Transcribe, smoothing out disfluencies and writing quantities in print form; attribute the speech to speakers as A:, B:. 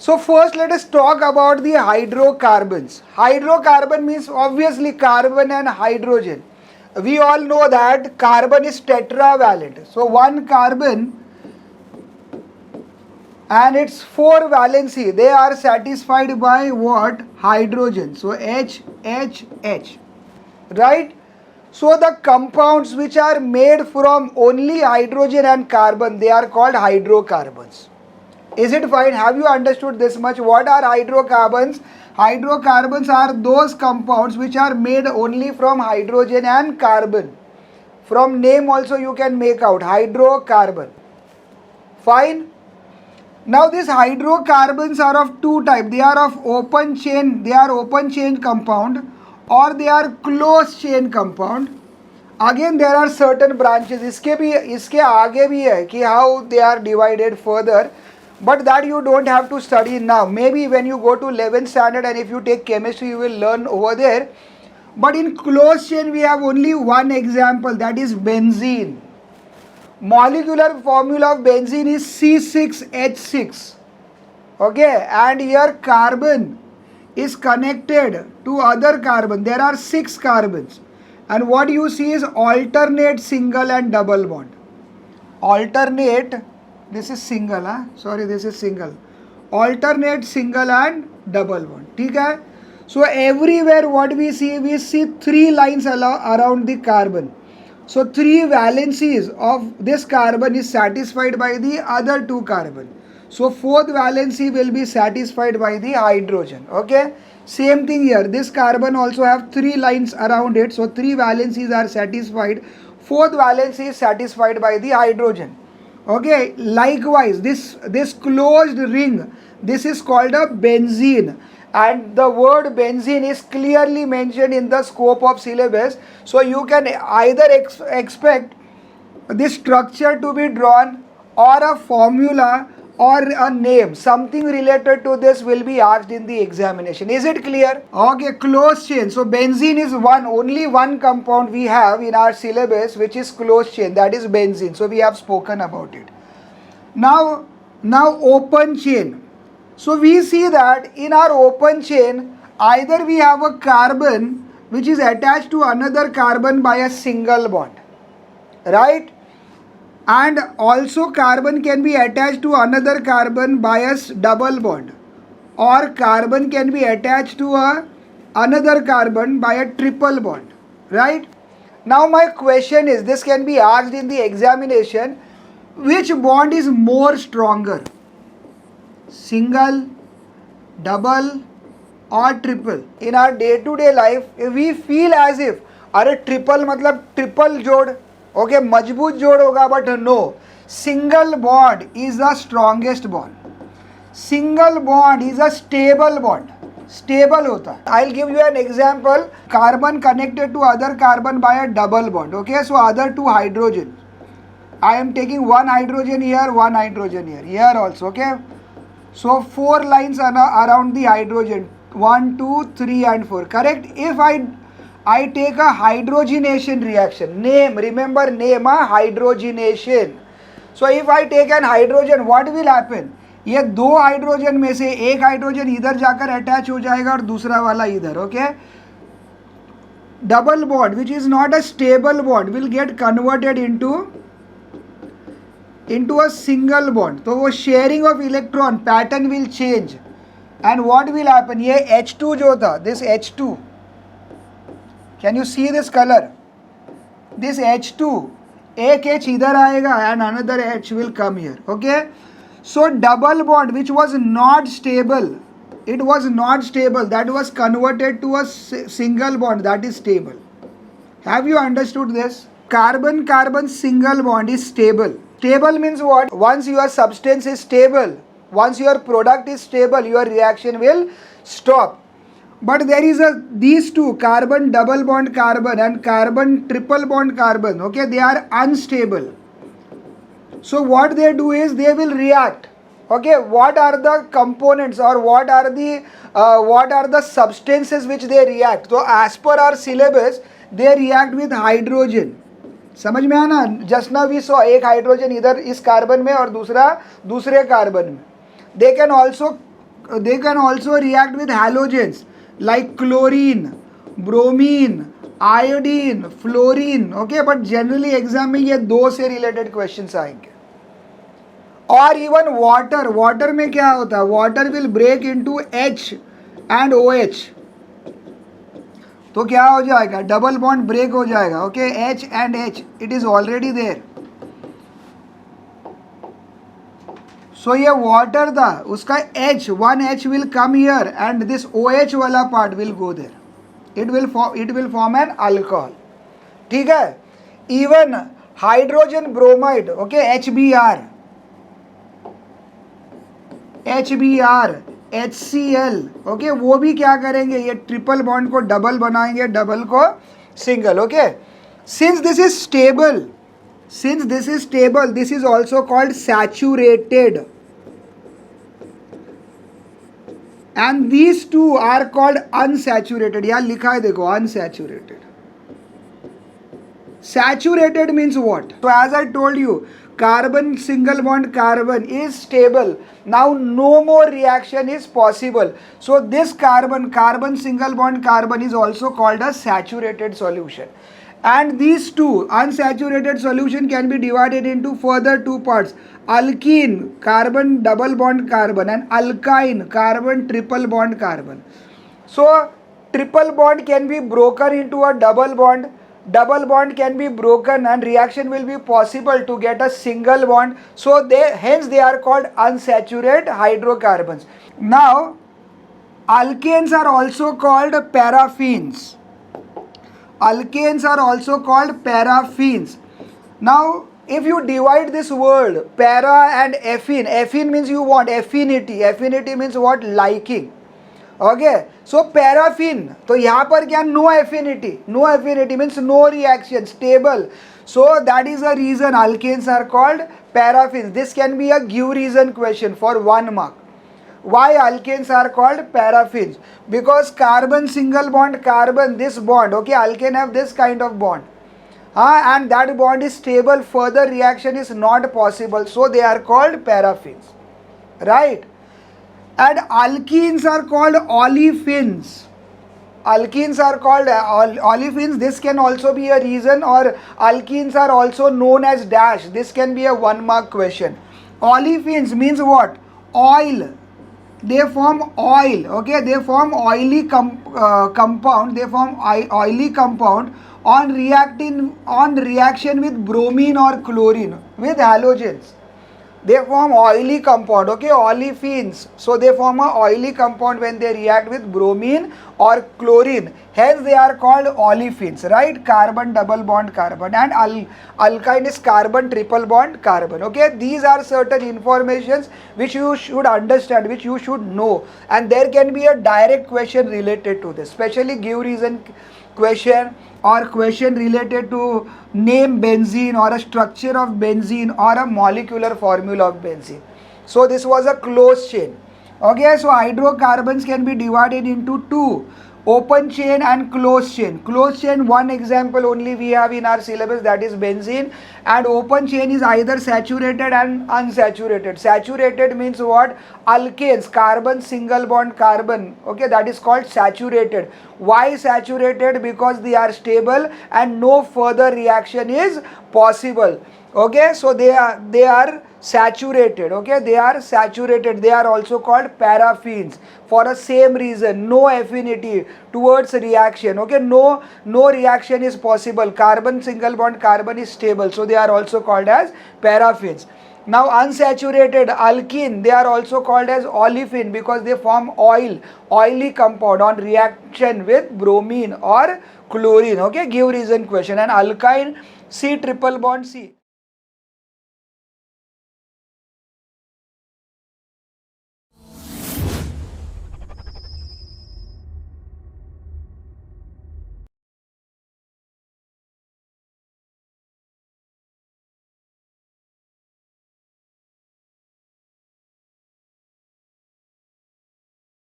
A: So first let us talk about the hydrocarbons. Hydrocarbon means obviously carbon and hydrogen. We all know that carbon is tetravalent. So one carbon and its four valency, they are satisfied by what? Hydrogen. So H, right? So the compounds which are made from only hydrogen and carbon, they are called hydrocarbons. Is it fine? Have you understood this much? What are hydrocarbons? Hydrocarbons are those compounds which are made only from hydrogen and carbon. From name also you can make out hydrocarbon. Fine. Now these hydrocarbons are of two types. They are of open chain. They are open chain compound or they are closed chain compound. Again there are certain branches. इसके आगे भी है कि how they are divided further. But that you don't have to study now. Maybe when you go to 11th standard and if you take chemistry you will learn over there. But in closed chain we have only one example, that is benzene. Molecular formula of benzene is C6H6. Okay, and here carbon is connected to other carbon. There are 6 carbons. And what you see is alternate single and double bond. Alternate, this is single, this is single. Alternate single and double bond. ठीक है? So everywhere what we see 3 lines around the carbon. So 3 valencies of this carbon is satisfied by the other 2 carbon. So 4th valency will be satisfied by the hydrogen. Okay? Same thing here. This carbon also have 3 lines around it. So 3 valencies are satisfied. 4th valency is satisfied by the hydrogen. Okay, likewise this closed ring, this is called a benzene, and the word benzene is clearly mentioned in the scope of syllabus. So you can either expect this structure to be drawn or a formula or a name, something related to this will be asked in the examination. Is it clear? Okay, closed chain. So benzene is only one compound we have in our syllabus which is closed chain, that is benzene. So we have spoken about it. Now open chain. So we see that in our open chain either we have a carbon which is attached to another carbon by a single bond, right? And also carbon can be attached to another carbon by a double bond, or carbon can be attached to another carbon by a triple bond, right? Now my question is, this can be asked in the examination, which bond is more stronger? Single, double or triple? In our day-to-day life we feel as if अरे triple मतलब triple जोड़, okay मजबूत जोड़ होगा, but no, single bond is the strongest bond. Single bond is a stable bond, stable होता है. I will give you an example. Carbon connected to other carbon by a double bond. Okay, so other 2 hydrogen, I am taking 1 hydrogen here, 1 hydrogen here also. Okay, so 4 lines around the hydrogen, 1, 2, 3 and 4, correct? If I take a hydrogenation reaction, name, remember name, hydrogenation. So if I take an hydrogen, what will happen? ये 2 hydrogen में से एक hydrogen इधर जाकर attach हो जाएगा और दूसरा वाला इधर. Okay, double bond which is not a stable bond will get converted into a single bond. तो वो sharing of electron pattern will change and what will happen, ये H2 जो था, this H2, can you see this colour, this H2, एक H इधर आएगा and another H will come here. Okay, so double bond which was not stable, it was not stable, that was converted to a single bond that is stable. Have you understood this? Carbon carbon single bond is stable. Stable means what? Once your substance is stable, once your product is stable, your reaction will stop. But there is these two, carbon double bond carbon and carbon triple bond carbon, okay, they are unstable. So what they do is they will react. Okay, what are the components or what are the substances which they react? So as per our syllabus they react with hydrogen. समझ में आना? Just now we saw एक hydrogen इधर इस carbon में और दूसरा दूसरे कार्बन में. They can also react with halogens like chlorine, bromine, iodine, fluorine. Okay, but generally exam में ये दो से रिलेटेड क्वेश्चंस आएंगे. और इवन वाटर में क्या होता है, water will break into H and OH. तो क्या हो जाएगा, डबल बॉन्ड ब्रेक हो जाएगा. Okay, H and H, it is already there. So ये वाटर था, उसका one H will come here and this OH वाला part will go there. It will form an alcohol. ठीक है. Even hydrogen bromide, okay, HBr, HCl, okay, वो भी क्या करेंगे, ये ट्रिपल बॉन्ड को डबल बनाएंगे, डबल को single. Okay, since this is stable, this is also called saturated, and these two are called unsaturated. यहाँ लिखा है देखो, unsaturated. Saturated means what? So as I told you, carbon single bond carbon is stable. Now no more reaction is possible. So this carbon single bond carbon is also called a saturated solution. And these two unsaturated solution can be divided into further two parts: alkene, carbon double bond carbon, and alkyne, carbon triple bond carbon. So triple bond can be broken into a double bond can be broken and reaction will be possible to get a single bond. So hence they are called unsaturated hydrocarbons. Now alkanes are also called paraffins. Alkanes are also called paraffins. Now if you divide this word para and affine means you want affinity means what, liking. Okay, so paraffin, तो यहाँ पर क्या, no affinity means no reaction, stable. So that is the reason alkanes are called paraffins. This can be a give reason question for 1 mark. Why alkanes are called paraffins? Because carbon single bond carbon, this bond, okay, alkane have this kind of bond, and that bond is stable, further reaction is not possible, so they are called paraffins, right? And alkenes are called olefins. This can also be a reason, or alkenes are also known as dash. This can be a 1 mark question. Olefins means what? Oil. They form oil. Okay, they form oily compound. They form oily compound on reaction with bromine or chlorine with halogens. They form oily compound, okay, olefins. So they form a oily compound when they react with bromine or chlorine. Hence they are called olefins, right? Carbon double bond carbon, and alkyne is carbon triple bond carbon. Okay, these are certain informations which you should understand, which you should know, and there can be a direct question related to this, especially give reason question or question related to name benzene or a structure of benzene or a molecular formula of benzene. So this was a closed chain. Okay, so hydrocarbons can be divided into two: open chain and closed chain. Closed chain, one example only we have in our syllabus, that is benzene, and open chain is either saturated and unsaturated. Saturated means what? Alkanes, carbon single bond carbon, okay, that is called saturated. Why saturated? Because they are stable and no further reaction is possible. Okay, so they are saturated. Okay, they are saturated. They are also called paraffins for the same reason: no affinity towards reaction. Okay, no reaction is possible. Carbon single bond carbon is stable, so they are also called as paraffins. Now unsaturated alkene, they are also called as olefin because they form oily compound on reaction with bromine or chlorine. Okay, give reason question. And alkyne, C triple bond C.